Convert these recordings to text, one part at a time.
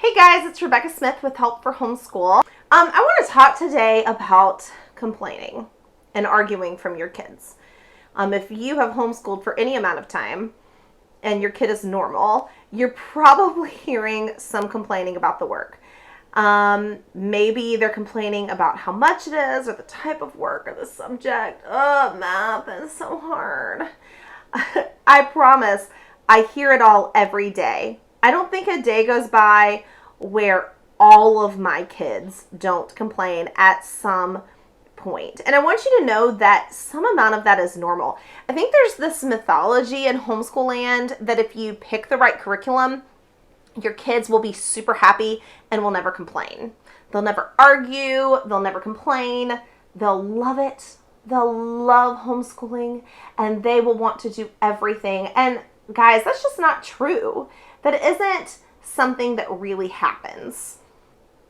Hey guys, it's Rebecca Smith with Help for Homeschool. I want to talk today about complaining and arguing from your kids. If you have homeschooled for any amount of time and your kid is normal, you're probably hearing some complaining about the work. Maybe they're complaining about how much it is or the type of work or the subject. Oh, math is so hard. I promise I hear it all every day. I don't think a day goes by where all of my kids don't complain at some point. And I want you to know that some amount of that is normal. I think there's this mythology in homeschool land that if you pick the right curriculum, your kids will be super happy and will never complain. They'll never argue, they'll never complain, they'll love it. They'll love homeschooling and they will want to do everything. And guys, that's just not true. That isn't something that really happens.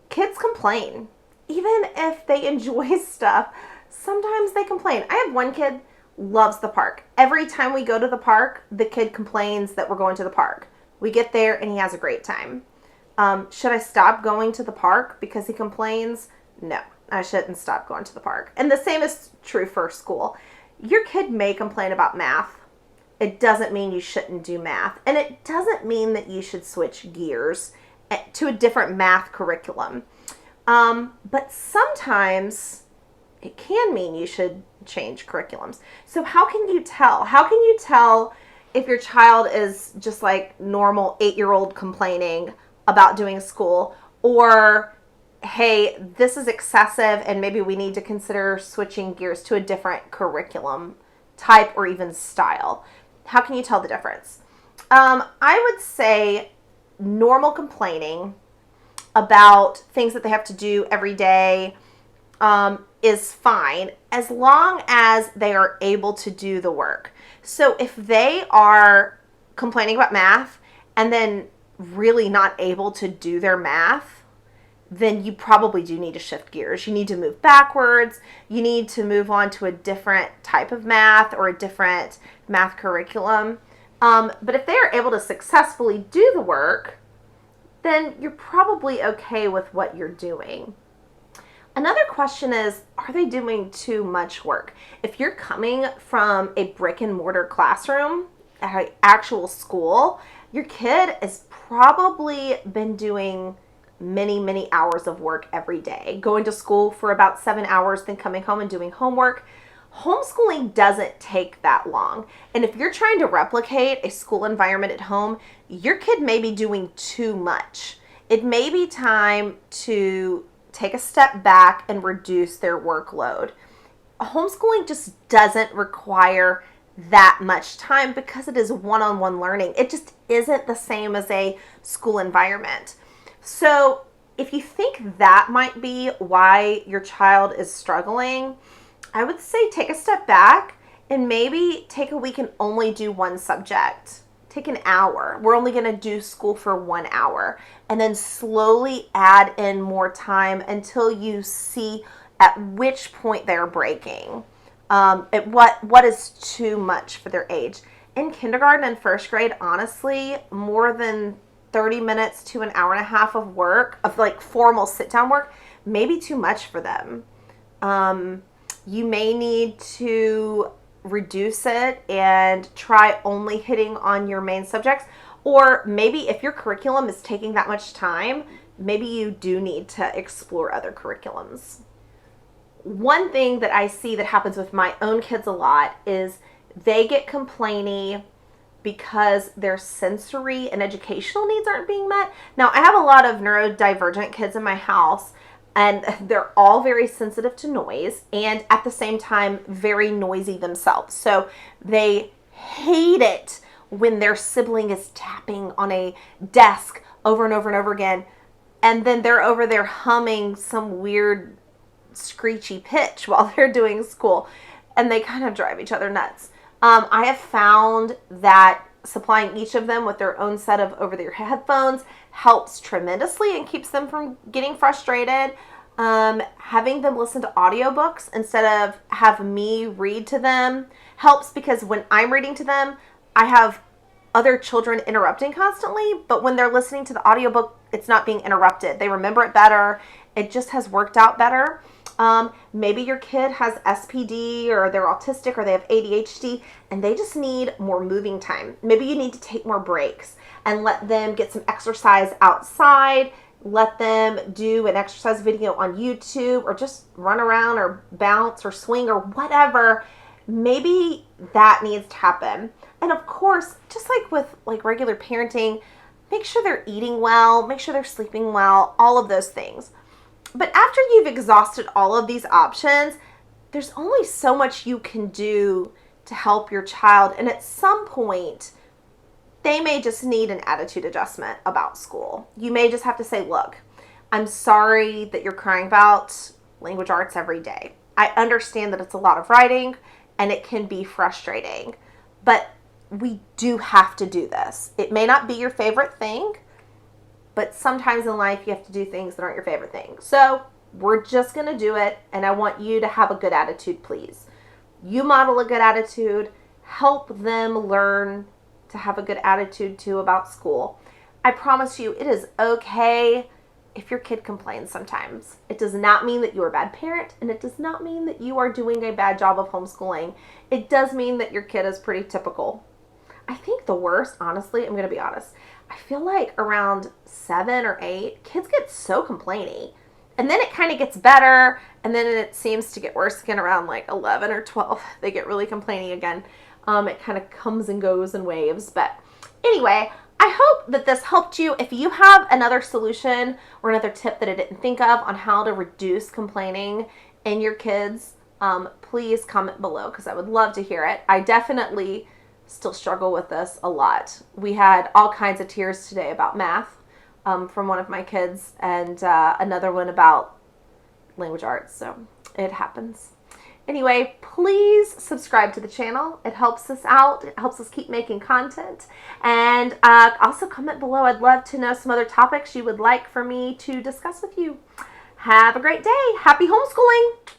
Kids complain. Even if they enjoy stuff, sometimes they complain. I have one kid loves the park. Every time we go to the park, the kid complains that we're going to the park. We get there and he has a great time. Should I stop going to the park because he complains? No, I shouldn't stop going to the park. And the same is true for school. Your kid may complain about math. It doesn't mean you shouldn't do math. And it doesn't mean that you should switch gears to a different math curriculum. But sometimes it can mean you should change curriculums. So how can you tell? How can you tell if your child is just like normal 8-year-old complaining about doing school, or hey, this is excessive and maybe we need to consider switching gears to a different curriculum type or even style? How can you tell the difference? I would say normal complaining about things that they have to do every day is fine as long as they are able to do the work. So if they are complaining about math and then really not able to do their math, then you probably do need to shift gears. You need to move backwards. You need to move on to a different type of math or a different math curriculum. But if they are able to successfully do the work, then you're probably okay with what you're doing. Another question is, are they doing too much work? If you're coming from a brick and mortar classroom, an actual school, your kid has probably been doing many hours of work every day, going to school for about 7 hours, then coming home and doing homework. Homeschooling doesn't take that long. And if you're trying to replicate a school environment at home, your kid may be doing too much. It may be time to take a step back and reduce their workload. Homeschooling just doesn't require that much time because it is one-on-one learning. It just isn't the same as a school environment. So if you think that might be why your child is struggling, I would say take a step back and maybe take a week and only do one subject. Take an hour. We're only going to do school for 1 hour, and then slowly add in more time until you see at which point they're breaking. At what is too much for their age. In kindergarten and first grade, honestly, more than 30 minutes to an hour and a half of work, of like formal sit-down work, may be too much for them. You may need to reduce it and try only hitting on your main subjects. Or maybe if your curriculum is taking that much time, maybe you do need to explore other curriculums. One thing that I see that happens with my own kids a lot is they get complainy because their sensory and educational needs aren't being met. Now, I have a lot of neurodivergent kids in my house, and they're all very sensitive to noise and at the same time very noisy themselves. So they hate it when their sibling is tapping on a desk over and over and over again, and then they're over there humming some weird screechy pitch while they're doing school, and they kind of drive each other nuts. I have found that supplying each of them with their own set of over-the-ear headphones helps tremendously and keeps them from getting frustrated. Having them listen to audiobooks instead of have me read to them helps, because when I'm reading to them, I have other children interrupting constantly, but when they're listening to the audiobook, it's not being interrupted. They remember it better. It just has worked out better. Maybe your kid has SPD or they're autistic or they have ADHD and they just need more moving time. Maybe you need to take more breaks and let them get some exercise outside. Let them do an exercise video on YouTube or just run around or bounce or swing or whatever. Maybe that needs to happen. And of course, just like with like regular parenting, make sure they're eating well, make sure they're sleeping well, all of those things. But after you've exhausted all of these options, there's only so much you can do to help your child. And at some point, they may just need an attitude adjustment about school. You may just have to say, look, I'm sorry that you're crying about language arts every day. I understand that it's a lot of writing and it can be frustrating, but we do have to do this. It may not be your favorite thing, but sometimes in life you have to do things that aren't your favorite thing. So we're just going to do it, and I want you to have a good attitude, please. You model a good attitude. Help them learn to have a good attitude too about school. I promise you, it is okay if your kid complains sometimes. It does not mean that you're a bad parent, and it does not mean that you are doing a bad job of homeschooling. It does mean that your kid is pretty typical. I think the worst, honestly, I'm going to be honest, I feel like around 7 or 8, kids get so complainy. And then it kind of gets better, and then it seems to get worse again around like 11 or 12. They get really complainy again. It kind of comes and goes in waves. But anyway, I hope that this helped you. If you have another solution or another tip that I didn't think of on how to reduce complaining in your kids, please comment below because I would love to hear it. I definitely still struggle with this a lot. We had all kinds of tears today about math from one of my kids and another one about language arts. So it happens. Anyway, please subscribe to the channel. It helps us out. It helps us keep making content. And also comment below. I'd love to know some other topics you would like for me to discuss with you. Have a great day. Happy homeschooling.